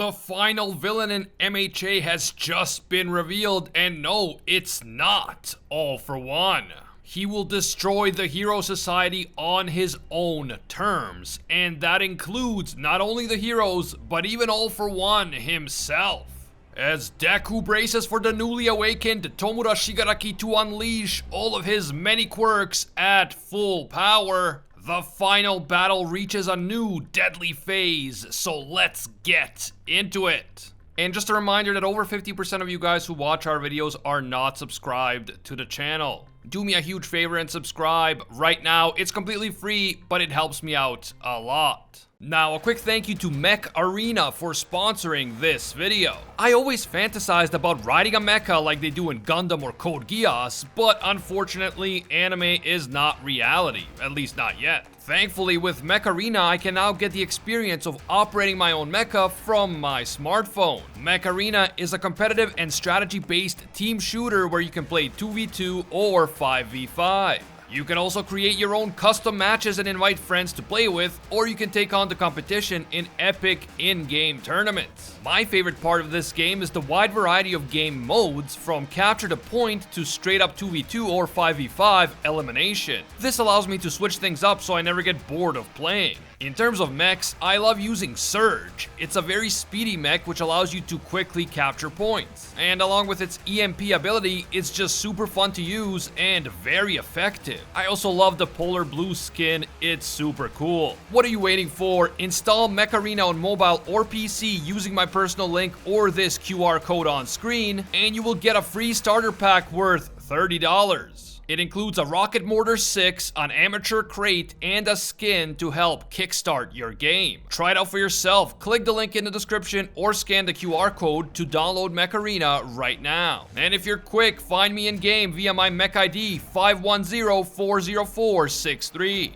The final villain in MHA has just been revealed, and no, it's not All For One. He will destroy the Hero Society on his own terms, and that includes not only the heroes, but even All For One himself. As Deku braces for the newly awakened Tomura Shigaraki to unleash all of his many quirks at full power, the final battle reaches a new deadly phase, so let's get into it. And just a reminder that over 50% of you guys who watch our videos are not subscribed to the channel. Do me a huge favor and subscribe right now. It's completely free, but it helps me out a lot. Now, a quick thank you to Macarena for sponsoring this video. I always fantasized about riding a mecha like they do in Gundam or Code Geass, but unfortunately, anime is not reality, at least not yet. Thankfully, with Macarena, I can now get the experience of operating my own mecha from my smartphone. Macarena is a competitive and strategy-based team shooter where you can play 2v2 or 5v5. You can also create your own custom matches and invite friends to play with, or you can take on the competition in epic in-game tournaments. My favorite part of this game is the wide variety of game modes, from capture the point to straight up 2v2 or 5v5 elimination. This allows me to switch things up so I never get bored of playing. In terms of mechs, I love using Surge. It's a very speedy mech which allows you to quickly capture points. And along with its EMP ability, it's just super fun to use and very effective. I also love the polar blue skin, it's super cool. What are you waiting for? Install Macarena on mobile or PC using my personal link or this QR code on screen, and you will get a free starter pack worth $30. It includes a Rocket Mortar 6, an Amateur Crate, and a skin to help kickstart your game. Try it out for yourself. Click the link in the description or scan the QR code to download Macarena right now. And if you're quick, find me in game via my mech ID 510-404-63.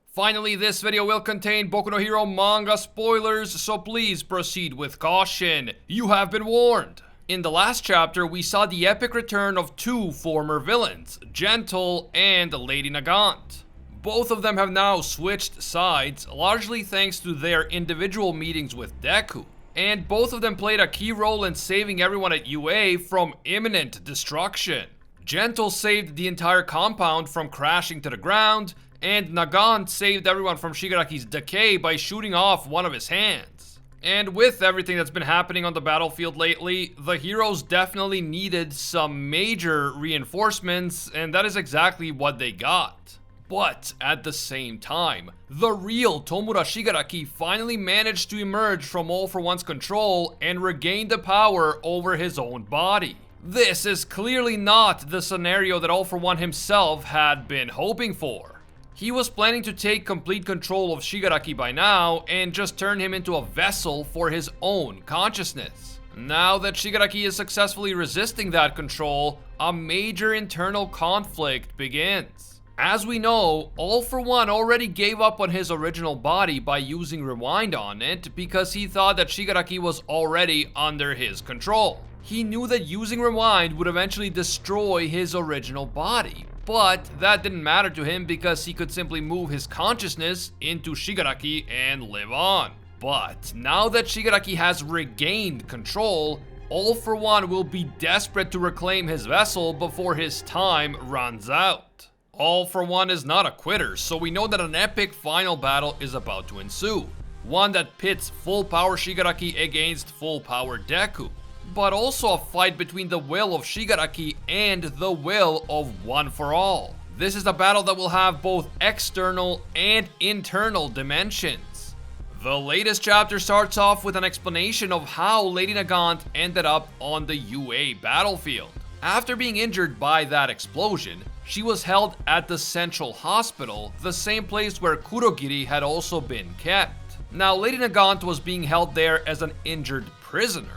Finally, this video will contain Boku no Hero manga spoilers, so please proceed with caution. You have been warned. In the last chapter, we saw the epic return of two former villains, Gentle and Lady Nagant. Both of them have now switched sides, largely thanks to their individual meetings with Deku. And both of them played a key role in saving everyone at UA from imminent destruction. Gentle saved the entire compound from crashing to the ground, and Nagant saved everyone from Shigaraki's decay by shooting off one of his hands. And with everything that's been happening on the battlefield lately, the heroes definitely needed some major reinforcements, and that is exactly what they got. But at the same time, the real Tomura Shigaraki finally managed to emerge from All For One's control and regain the power over his own body. This is clearly not the scenario that All For One himself had been hoping for. He was planning to take complete control of Shigaraki by now and just turn him into a vessel for his own consciousness. Now that Shigaraki is successfully resisting that control, a major internal conflict begins. As we know, All For One already gave up on his original body by using Rewind on it because he thought that Shigaraki was already under his control. He knew that using Rewind would eventually destroy his original body. But that didn't matter to him because he could simply move his consciousness into Shigaraki and live on. But now that Shigaraki has regained control, All For One will be desperate to reclaim his vessel before his time runs out. All For One is not a quitter, so we know that an epic final battle is about to ensue. One that pits full power Shigaraki against full power Deku. But also a fight between the will of Shigaraki and the will of One For All. This is a battle that will have both external and internal dimensions. The latest chapter starts off with an explanation of how Lady Nagant ended up on the UA battlefield. After being injured by that explosion, she was held at the Central Hospital, the same place where Kurogiri had also been kept. Now, Lady Nagant was being held there as an injured prisoner.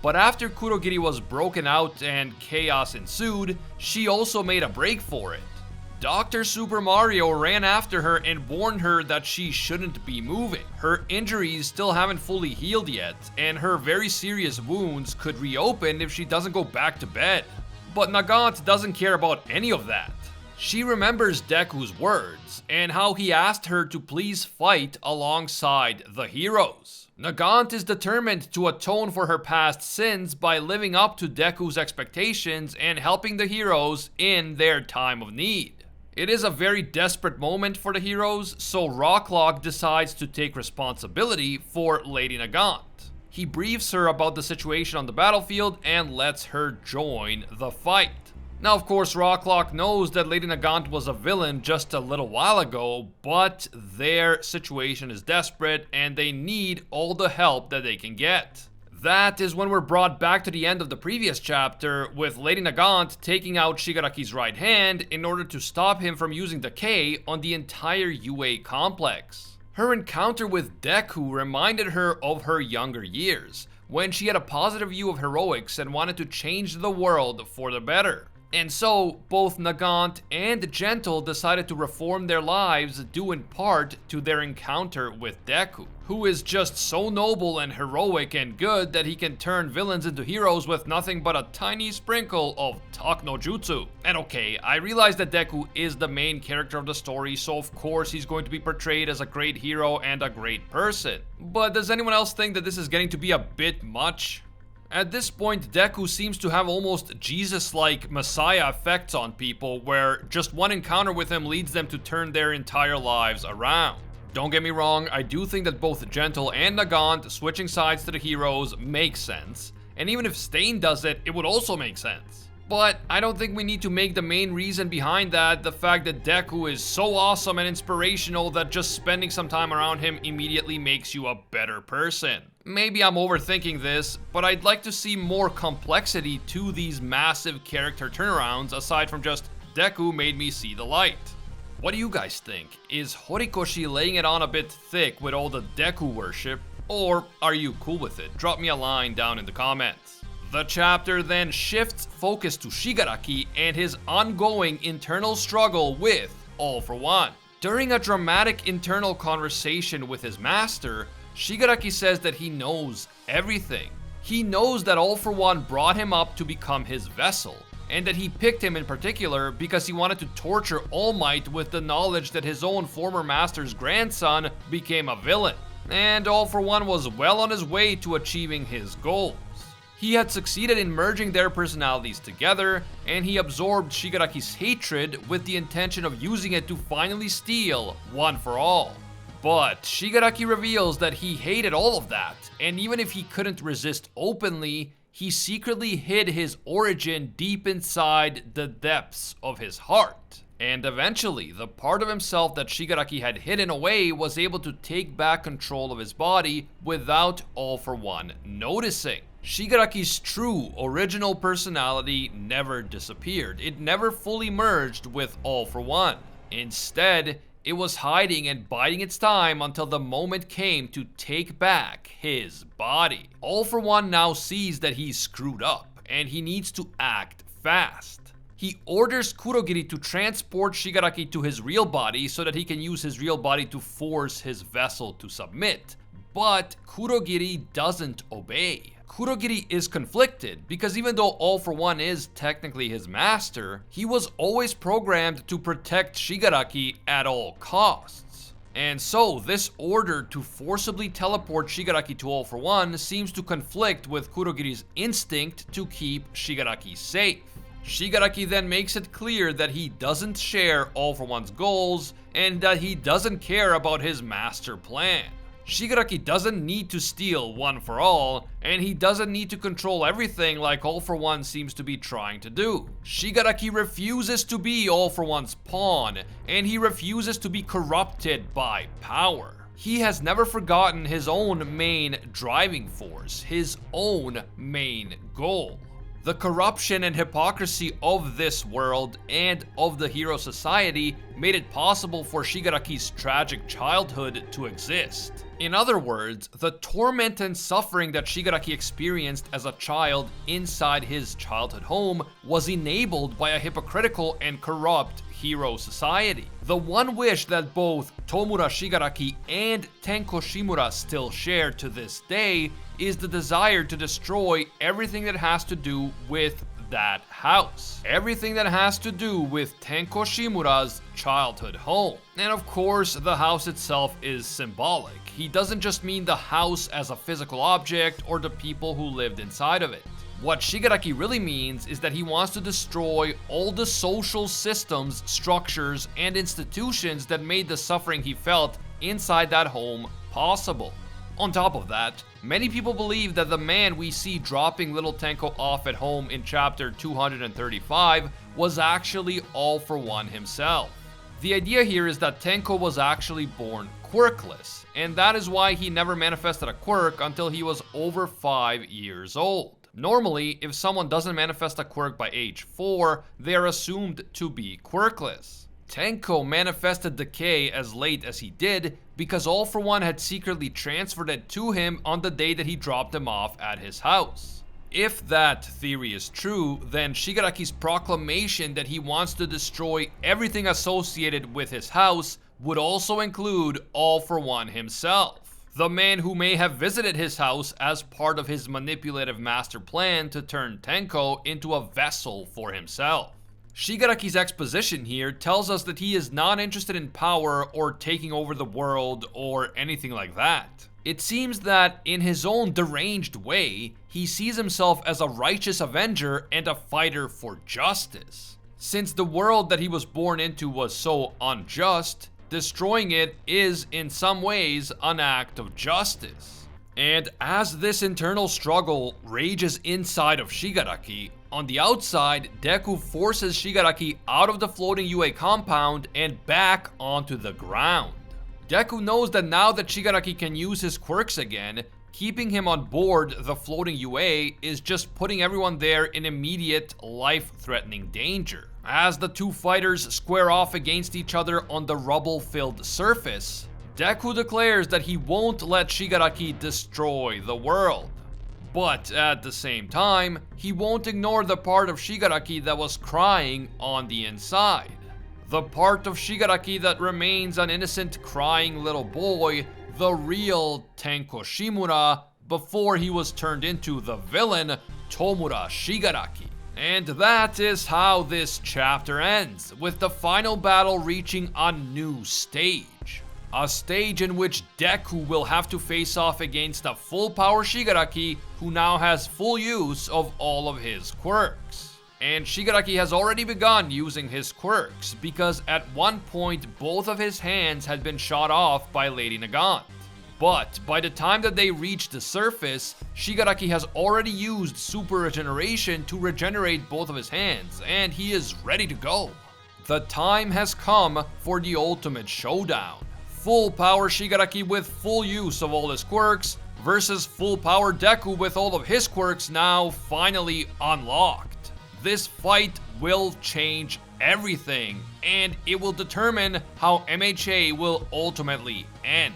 But after Kurogiri was broken out and chaos ensued, she also made a break for it. Dr. Super Mario ran after her and warned her that she shouldn't be moving. Her injuries still haven't fully healed yet, and her very serious wounds could reopen if she doesn't go back to bed. But Nagant doesn't care about any of that. She remembers Deku's words and how he asked her to please fight alongside the heroes. Nagant is determined to atone for her past sins by living up to Deku's expectations and helping the heroes in their time of need. It is a very desperate moment for the heroes, so Rocklock decides to take responsibility for Lady Nagant. He briefs her about the situation on the battlefield and lets her join the fight. Now, of course, Rocklock knows that Lady Nagant was a villain just a little while ago, but their situation is desperate and they need all the help that they can get. That is when we're brought back to the end of the previous chapter, with Lady Nagant taking out Shigaraki's right hand in order to stop him from using the K on the entire UA complex. Her encounter with Deku reminded her of her younger years, when she had a positive view of heroics and wanted to change the world for the better. And so, both Nagant and Gentle decided to reform their lives due in part to their encounter with Deku, who is just so noble and heroic and good that he can turn villains into heroes with nothing but a tiny sprinkle of Tak no Jutsu. And okay, I realize that Deku is the main character of the story, so of course he's going to be portrayed as a great hero and a great person. But does anyone else think that this is getting to be a bit much? At this point, Deku seems to have almost Jesus-like Messiah effects on people, where just one encounter with him leads them to turn their entire lives around. Don't get me wrong, I do think that both Gentle and Nagant switching sides to the heroes makes sense, and even if Stain does it, it would also make sense. But I don't think we need to make the main reason behind that the fact that Deku is so awesome and inspirational that just spending some time around him immediately makes you a better person. Maybe I'm overthinking this, but I'd like to see more complexity to these massive character turnarounds aside from just Deku made me see the light. What do you guys think? Is Horikoshi laying it on a bit thick with all the Deku worship, or are you cool with it? Drop me a line down in the comments. The chapter then shifts focus to Shigaraki and his ongoing internal struggle with All For One. During a dramatic internal conversation with his master, Shigaraki says that he knows everything. He knows that All For One brought him up to become his vessel, and that he picked him in particular because he wanted to torture All Might with the knowledge that his own former master's grandson became a villain. And All For One was well on his way to achieving his goals. He had succeeded in merging their personalities together, and he absorbed Shigaraki's hatred with the intention of using it to finally steal One For All. But Shigaraki reveals that he hated all of that, and even if he couldn't resist openly, he secretly hid his origin deep inside the depths of his heart. And eventually, the part of himself that Shigaraki had hidden away was able to take back control of his body without All For One noticing. Shigaraki's true original personality never disappeared. It never fully merged with All For One. Instead, it was hiding and biding its time until the moment came to take back his body. All For One now sees that he's screwed up and he needs to act fast. He orders Kurogiri to transport Shigaraki to his real body so that he can use his real body to force his vessel to submit. But Kurogiri doesn't obey. Kurogiri is conflicted because even though All For One is technically his master, he was always programmed to protect Shigaraki at all costs. And so this order to forcibly teleport Shigaraki to All For One seems to conflict with Kurogiri's instinct to keep Shigaraki safe. Shigaraki then makes it clear that he doesn't share All For One's goals and that he doesn't care about his master plan. Shigaraki doesn't need to steal One For All, and he doesn't need to control everything like All For One seems to be trying to do. Shigaraki refuses to be All For One's pawn, and he refuses to be corrupted by power. He has never forgotten his own main driving force, his own main goal. The corruption and hypocrisy of this world and of the hero society made it possible for Shigaraki's tragic childhood to exist. In other words, the torment and suffering that Shigaraki experienced as a child inside his childhood home was enabled by a hypocritical and corrupt hero society. The one wish that both Tomura Shigaraki and Tenko Shimura still share to this day is the desire to destroy everything that has to do with that house. Everything that has to do with Tenko Shimura's childhood home. And of course, the house itself is symbolic. He doesn't just mean the house as a physical object or the people who lived inside of it. What Shigaraki really means is that he wants to destroy all the social systems, structures, and institutions that made the suffering he felt inside that home possible. On top of that, many people believe that the man we see dropping little Tenko off at home in chapter 235 was actually All For One himself. The idea here is that Tenko was actually born quirkless, and that is why he never manifested a quirk until he was over 5 years old. Normally, if someone doesn't manifest a quirk by age 4, they are assumed to be quirkless. Tenko manifested decay as late as he did because All For One had secretly transferred it to him on the day that he dropped him off at his house. If that theory is true, then Shigaraki's proclamation that he wants to destroy everything associated with his house would also include All For One himself. The man who may have visited his house as part of his manipulative master plan to turn Tenko into a vessel for himself. Shigaraki's exposition here tells us that he is not interested in power or taking over the world or anything like that. It seems that in his own deranged way, he sees himself as a righteous avenger and a fighter for justice. Since the world that he was born into was so unjust, destroying it is, in some ways, an act of justice. And as this internal struggle rages inside of Shigaraki, on the outside, Deku forces Shigaraki out of the floating UA compound and back onto the ground. Deku knows that now that Shigaraki can use his quirks again, keeping him on board the floating UA is just putting everyone there in immediate, life-threatening danger. As the two fighters square off against each other on the rubble-filled surface, Deku declares that he won't let Shigaraki destroy the world. But at the same time, he won't ignore the part of Shigaraki that was crying on the inside. The part of Shigaraki that remains an innocent crying little boy, the real Tenko Shimura, before he was turned into the villain, Tomura Shigaraki. And that is how this chapter ends, with the final battle reaching a new stage. A stage in which Deku will have to face off against a full power Shigaraki who now has full use of all of his quirks. And Shigaraki has already begun using his quirks because at one point both of his hands had been shot off by Lady Nagant. But by the time that they reach the surface, Shigaraki has already used Super Regeneration to regenerate both of his hands, and he is ready to go. The time has come for the ultimate showdown. Full power Shigaraki with full use of all his quirks versus full power Deku with all of his quirks now finally unlocked. This fight will change everything, and it will determine how MHA will ultimately end.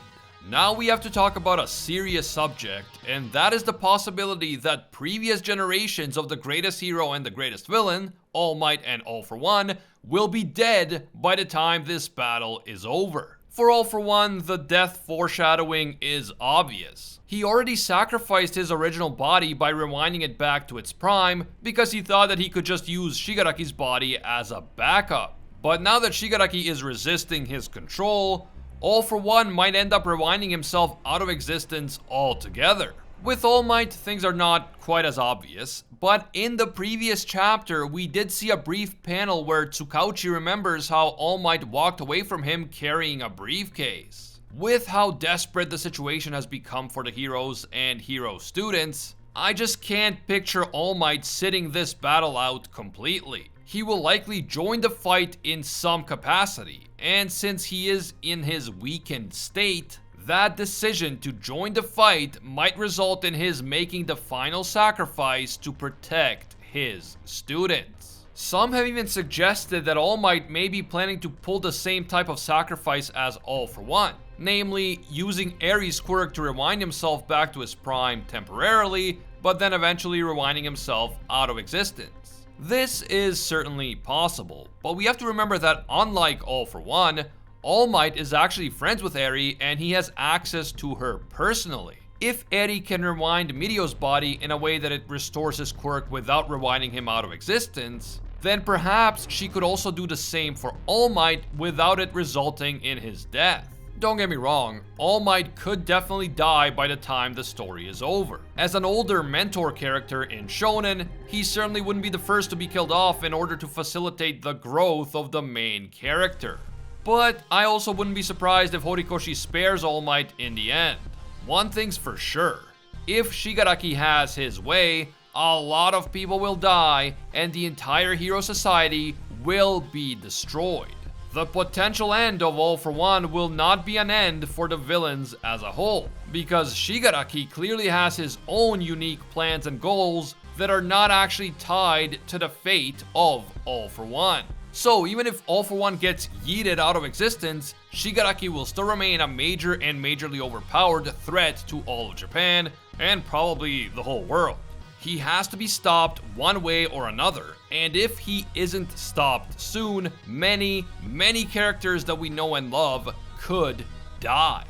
Now we have to talk about a serious subject, and that is the possibility that previous generations of the greatest hero and the greatest villain, All Might and All For One, will be dead by the time this battle is over. For All For One, the death foreshadowing is obvious. He already sacrificed his original body by rewinding it back to its prime because he thought that he could just use Shigaraki's body as a backup. But now that Shigaraki is resisting his control, All For One might end up rewinding himself out of existence altogether. With All Might, things are not quite as obvious, but in the previous chapter, we did see a brief panel where Tsukauchi remembers how All Might walked away from him carrying a briefcase. With how desperate the situation has become for the heroes and hero students, I just can't picture All Might sitting this battle out completely. He will likely join the fight in some capacity, and since he is in his weakened state, that decision to join the fight might result in his making the final sacrifice to protect his students. Some have even suggested that All Might may be planning to pull the same type of sacrifice as All For One, namely using Eri's quirk to rewind himself back to his prime temporarily, but then eventually rewinding himself out of existence. This is certainly possible, but we have to remember that unlike All For One, All Might is actually friends with Eri and he has access to her personally. If Eri can rewind Mirio's body in a way that it restores his quirk without rewinding him out of existence, then perhaps she could also do the same for All Might without it resulting in his death. Don't get me wrong, All Might could definitely die by the time the story is over. As an older mentor character in Shonen, he certainly wouldn't be the first to be killed off in order to facilitate the growth of the main character. But I also wouldn't be surprised if Horikoshi spares All Might in the end. One thing's for sure, if Shigaraki has his way, a lot of people will die and the entire hero society will be destroyed. The potential end of All for One will not be an end for the villains as a whole, because Shigaraki clearly has his own unique plans and goals that are not actually tied to the fate of All for One. So even if All for One gets yeeted out of existence, Shigaraki will still remain a major and majorly overpowered threat to all of Japan, and probably the whole world. He has to be stopped one way or another, and if he isn't stopped soon, many characters that we know and love could die.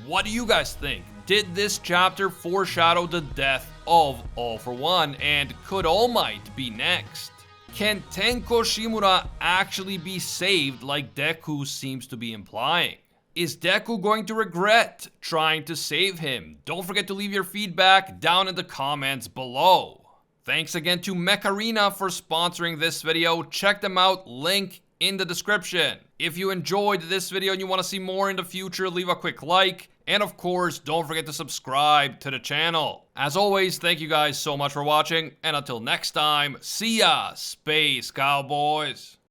What do you guys think? Did this chapter foreshadow the death of All for One, and could All Might be next? Can Tenko Shimura actually be saved like Deku seems to be implying? Is Deku going to regret trying to save him? Don't forget to leave your feedback down in the comments below. Thanks again to Macarena for sponsoring this video. Check them out, link in the description. If you enjoyed this video and you want to see more in the future, leave a quick like. And of course, don't forget to subscribe to the channel. As always, thank you guys so much for watching. And until next time, see ya, Space Cowboys.